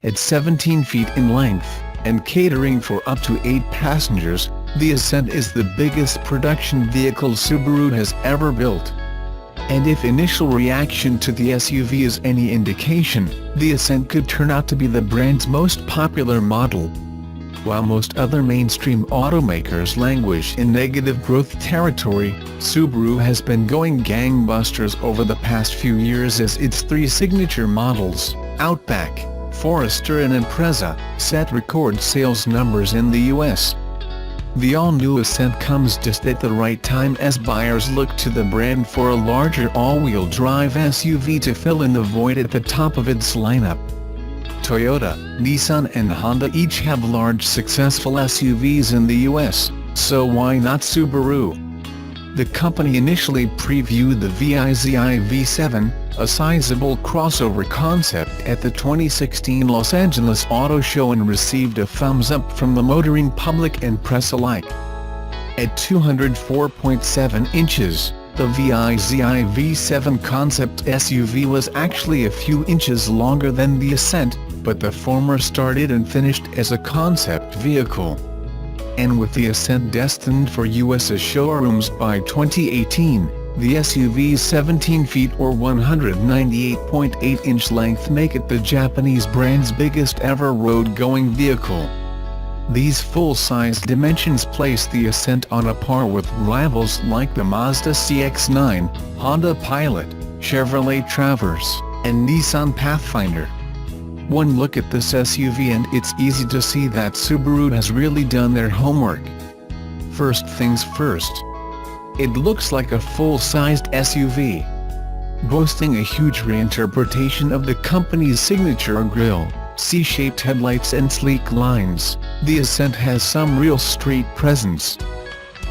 at 17 feet in length, and catering for up to 8 passengers, the Ascent is the biggest production vehicle Subaru has ever built. And if initial reaction to the SUV is any indication, the Ascent could turn out to be the brand's most popular model. While most other mainstream automakers languish in negative growth territory, Subaru has been going gangbusters over the past few years as its 3 signature models, Outback, Forester and Impreza, set record sales numbers in the US. The all-new Ascent comes just at the right time as buyers look to the brand for a larger all-wheel drive SUV to fill in the void at the top of its lineup. Toyota, Nissan and Honda each have large successful SUVs in the US, so why not Subaru? The company initially previewed the VIZI V7, a sizable crossover concept at the 2016 Los Angeles Auto Show and received a thumbs up from the motoring public and press alike. At 204.7 inches, the VIZI V7 concept SUV was actually a few inches longer than the Ascent, but the former started and finished as a concept vehicle. And with the Ascent destined for US showrooms by 2018, the SUV's 17 feet or 198.8-inch length make it the Japanese brand's biggest ever road-going vehicle. These full-size dimensions place the Ascent on a par with rivals like the Mazda CX-9, Honda Pilot, Chevrolet Traverse, and Nissan Pathfinder. One look at this SUV and it's easy to see that Subaru has really done their homework. First things first. It looks like a full-sized SUV. Boasting a huge reinterpretation of the company's signature grille, C-shaped headlights and sleek lines, the Ascent has some real street presence.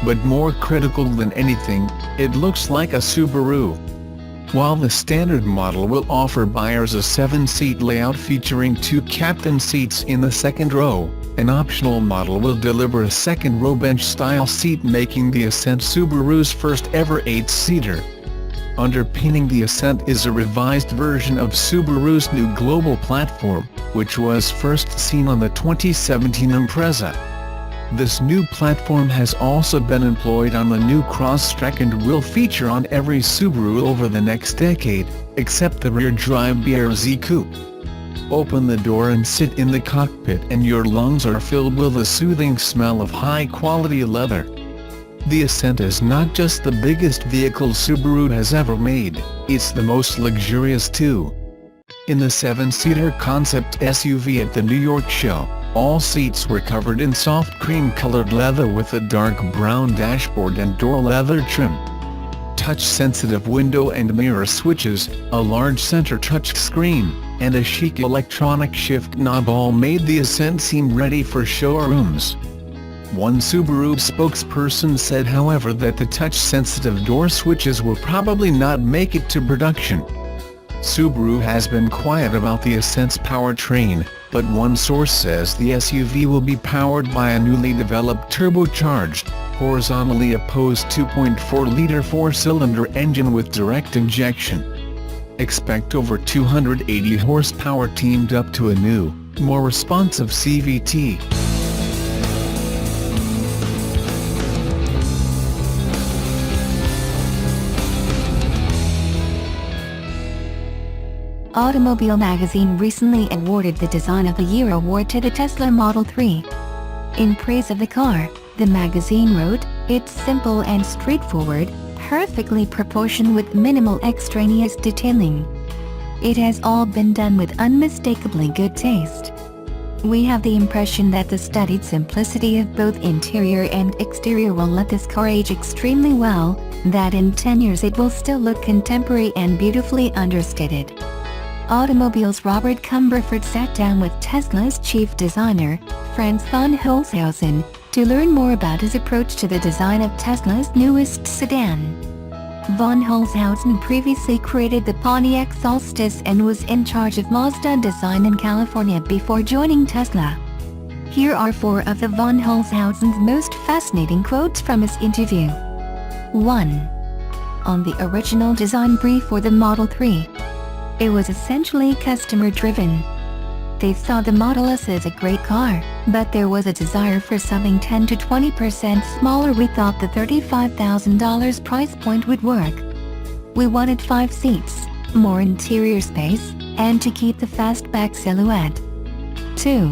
But more critical than anything, it looks like a Subaru. While the standard model will offer buyers a 7-seat layout featuring 2 captain seats in the second row, an optional model will deliver a second-row bench-style seat, making the Ascent Subaru's first ever 8-seater. Underpinning the Ascent is a revised version of Subaru's new global platform, which was first seen on the 2017 Impreza. This new platform has also been employed on the new Crosstrek and will feature on every Subaru over the next decade, except the rear-drive BRZ Coupe. Open the door and sit in the cockpit and your lungs are filled with a soothing smell of high-quality leather. The Ascent is not just the biggest vehicle Subaru has ever made, it's the most luxurious too. In the 7-seater concept SUV at the New York show, all seats were covered in soft cream-colored leather with a dark brown dashboard and door leather trim. Touch-sensitive window and mirror switches, a large center touchscreen, and a chic electronic shift knob all made the Ascent seem ready for showrooms. One Subaru spokesperson said, however, that the touch-sensitive door switches will probably not make it to production. Subaru has been quiet about the Ascent's powertrain, but one source says the SUV will be powered by a newly developed turbocharged, horizontally opposed 2.4-liter 4-cylinder engine with direct injection. Expect over 280 horsepower teamed up to a new, more responsive CVT. Automobile magazine recently awarded the Design of the Year award to the Tesla Model 3. In praise of the car, the magazine wrote, "It's simple and straightforward, perfectly proportioned with minimal extraneous detailing. It has all been done with unmistakably good taste. We have the impression that the studied simplicity of both interior and exterior will let this car age extremely well, that in 10 years it will still look contemporary and beautifully understated." Automobile's Robert Cumberford sat down with Tesla's chief designer, Franz von Holzhausen, to learn more about his approach to the design of Tesla's newest sedan. Von Holzhausen previously created the Pontiac Solstice and was in charge of Mazda design in California before joining Tesla. Here are 4 of the von Holzhausen's most fascinating quotes from his interview. 1. On the original design brief for the Model 3. It was essentially customer-driven. They saw the Model S as a great car, but there was a desire for something 10 to 20% smaller. We thought the $35,000 price point would work. We wanted 5 seats, more interior space, and to keep the fastback silhouette. 2.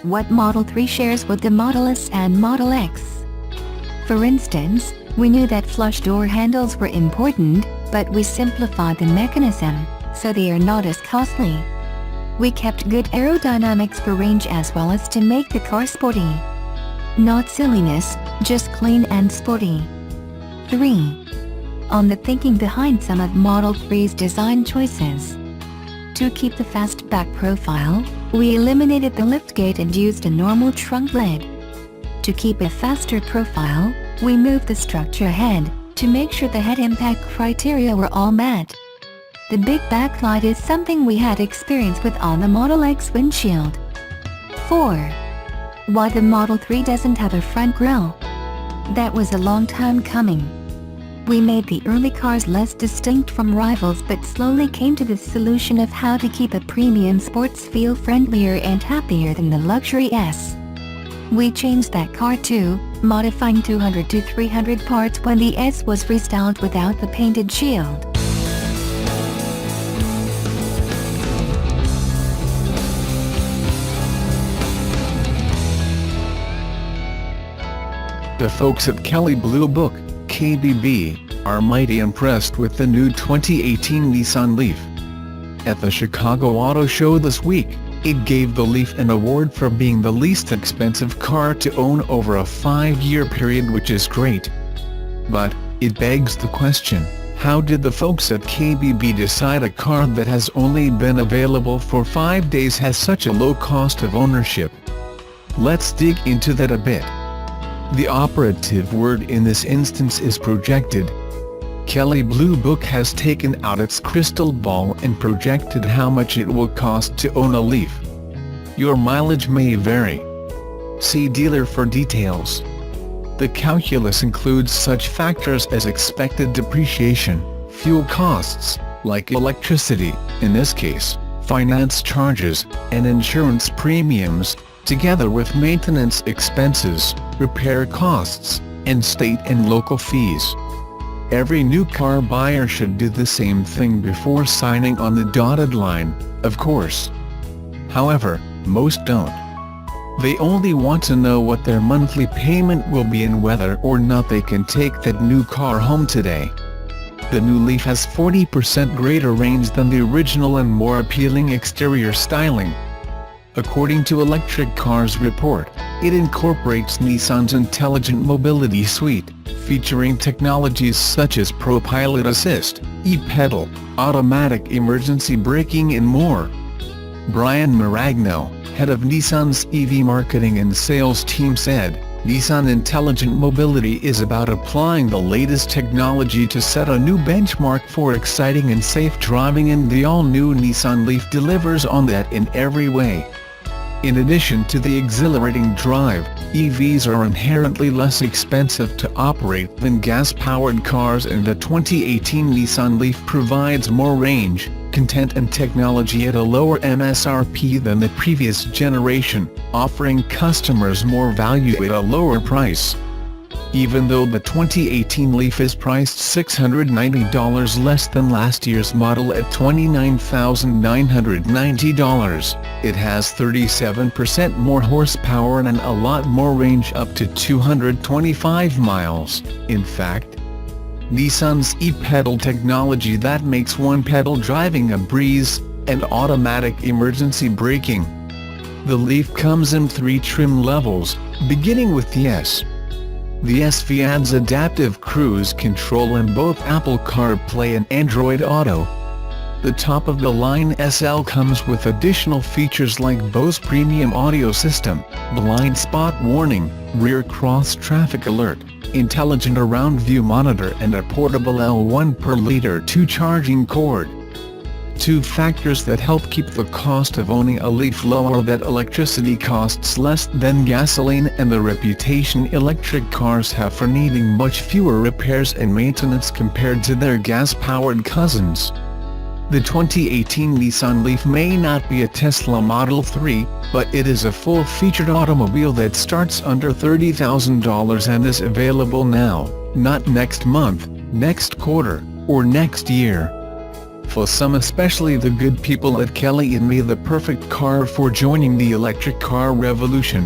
What Model 3 shares with the Model S and Model X? For instance, we knew that flush door handles were important, but we simplified the mechanism, so they are not as costly. We kept good aerodynamics for range as well as to make the car sporty. Not silliness, just clean and sporty. 3. On the thinking behind some of Model 3's design choices. To keep the fastback profile, we eliminated the liftgate and used a normal trunk lid. To keep a faster profile, we moved the structure ahead, to make sure the head impact criteria were all met. The big backlight is something we had experience with on the Model X windshield. 4. Why the Model 3 doesn't have a front grille? That was a long time coming. We made the early cars less distinct from rivals but slowly came to the solution of how to keep a premium sports feel friendlier and happier than the luxury S. We changed that car too, modifying 200 to 300 parts when the S was restyled without the painted shield. The folks at Kelley Blue Book, KBB, are mighty impressed with the new 2018 Nissan Leaf. At the Chicago Auto Show this week, it gave the Leaf an award for being the least expensive car to own over a 5-year period, which is great. But, it begs the question, how did the folks at KBB decide a car that has only been available for 5 days has such a low cost of ownership? Let's dig into that a bit. The operative word in this instance is projected. Kelley Blue Book has taken out its crystal ball and projected how much it will cost to own a Leaf. Your mileage may vary. See dealer for details. The calculus includes such factors as expected depreciation, fuel costs, like electricity, in this case, finance charges, and insurance premiums, together with maintenance expenses, repair costs, and state and local fees. Every new car buyer should do the same thing before signing on the dotted line, of course. However, most don't. They only want to know what their monthly payment will be and whether or not they can take that new car home today. The new Leaf has 40% greater range than the original and more appealing exterior styling. According to Electric Cars Report, it incorporates Nissan's Intelligent Mobility Suite, featuring technologies such as ProPilot Assist, e-pedal, automatic emergency braking and more. Brian Maragno, head of Nissan's EV marketing and sales team, said, "Nissan Intelligent Mobility is about applying the latest technology to set a new benchmark for exciting and safe driving, and the all-new Nissan Leaf delivers on that in every way." In addition to the exhilarating drive, EVs are inherently less expensive to operate than gas-powered cars, and the 2018 Nissan Leaf provides more range, content and technology at a lower MSRP than the previous generation, offering customers more value at a lower price. Even though the 2018 Leaf is priced $690 less than last year's model at $29,990, it has 37% more horsepower and a lot more range, up to 225 miles, in fact. Nissan's e-pedal technology that makes one-pedal driving a breeze, and automatic emergency braking. The Leaf comes in 3 trim levels, beginning with the S. The SV adds adaptive cruise control and both Apple CarPlay and Android Auto. The top-of-the-line SL comes with additional features like Bose Premium Audio System, blind spot warning, rear cross-traffic alert, intelligent around-view monitor and a portable L1/L2 charging cord. 2 factors that help keep the cost of owning a Leaf low are that electricity costs less than gasoline and the reputation electric cars have for needing much fewer repairs and maintenance compared to their gas-powered cousins. The 2018 Nissan Leaf may not be a Tesla Model 3, but it is a full-featured automobile that starts under $30,000 and is available now, not next month, next quarter, or next year. For some, especially the good people at Kelly and Me, the perfect car for joining the electric car revolution.